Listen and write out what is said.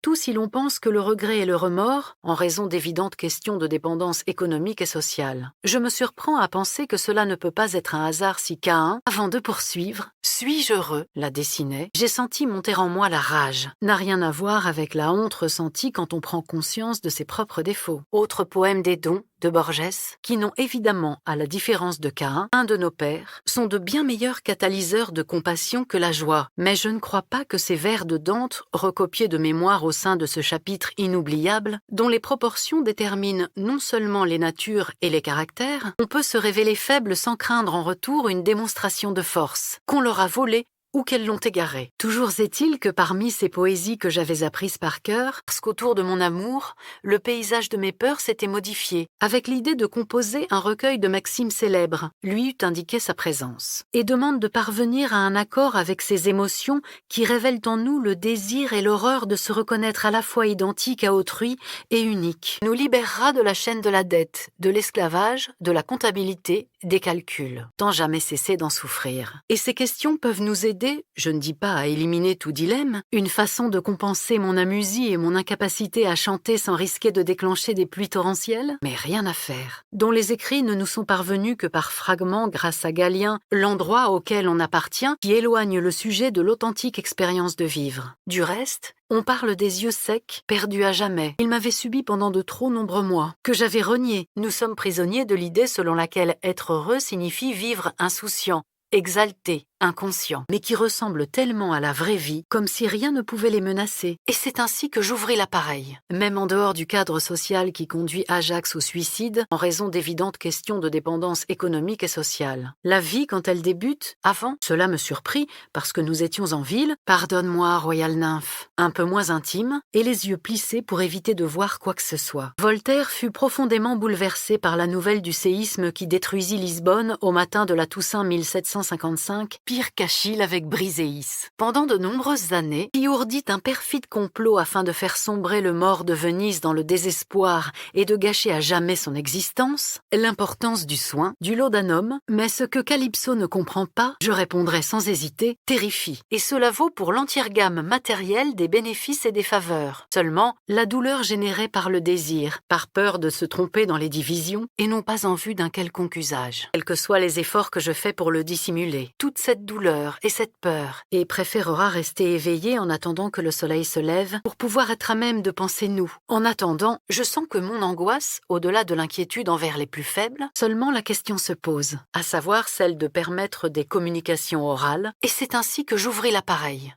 surtout si l'on pense que le regret et le remords, en raison d'évidentes questions de dépendance économique et sociale. Je me surprends à penser que cela ne peut pas être un hasard si Caïn, avant de poursuivre « Suis-je heureux ?» la dessinait, j'ai senti monter en moi la rage. N'a rien à voir avec la honte ressentie quand on prend conscience de ses propres défauts. Autre poème des dons, de Borges, qui n'ont évidemment, à la différence de Caïn, un de nos pères, sont de bien meilleurs catalyseurs de compassion que la joie. Mais je ne crois pas que ces vers de Dante, recopiés de mémoire au sein de ce chapitre inoubliable, dont les proportions déterminent non seulement les natures et les caractères, on peut se révéler faible sans craindre en retour une démonstration de force, qu'on leur a volée ou qu'elles l'ont égaré. Toujours est-il que parmi ces poésies que j'avais apprises par cœur, parce qu'autour de mon amour, le paysage de mes peurs s'était modifié, avec l'idée de composer un recueil de maximes célèbres, lui eût indiqué sa présence, et demande de parvenir à un accord avec ces émotions qui révèlent en nous le désir et l'horreur de se reconnaître à la fois identique à autrui et unique, nous libérera de la chaîne de la dette, de l'esclavage, de la comptabilité, des calculs, tant jamais cesser d'en souffrir. Et ces questions peuvent nous aider, je ne dis pas à éliminer tout dilemme, une façon de compenser mon amusie et mon incapacité à chanter sans risquer de déclencher des pluies torrentielles, mais rien à faire, dont les écrits ne nous sont parvenus que par fragments grâce à Galien, l'endroit auquel on appartient, qui éloigne le sujet de l'authentique expérience de vivre. Du reste, on parle des yeux secs, perdus à jamais. Ils m'avaient subi pendant de trop nombreux mois, que j'avais renié. Nous sommes prisonniers de l'idée selon laquelle être heureux signifie vivre insouciant, exalté, inconscient, mais qui ressemblent tellement à la vraie vie, comme si rien ne pouvait les menacer. Et c'est ainsi que j'ouvris l'appareil. Même en dehors du cadre social qui conduit Ajax au suicide, en raison d'évidentes questions de dépendance économique et sociale. La vie, quand elle débute, avant, cela me surprit, parce que nous étions en ville, pardonne-moi, royale nymphe, un peu moins intime, et les yeux plissés pour éviter de voir quoi que ce soit. Voltaire fut profondément bouleversé par la nouvelle du séisme qui détruisit Lisbonne au matin de la Toussaint 1755, pire qu'Achille avec Briséis. Pendant de nombreuses années, qui ourdit un perfide complot afin de faire sombrer le mort de Venise dans le désespoir et de gâcher à jamais son existence, l'importance du soin, du laudanum, mais ce que Calypso ne comprend pas, je répondrai sans hésiter, terrifie. Et cela vaut pour l'entière gamme matérielle des bénéfices et des faveurs. Seulement, la douleur générée par le désir, par peur de se tromper dans les divisions, et non pas en vue d'un quelconque usage. Quels que soient les efforts que je fais pour le dissimuler, toute cette douleur et cette peur, et préférera rester éveillé en attendant que le soleil se lève pour pouvoir être à même de penser nous. En attendant, je sens que mon angoisse, au-delà de l'inquiétude envers les plus faibles, seulement la question se pose, à savoir celle de permettre des communications orales, et c'est ainsi que j'ouvris l'appareil.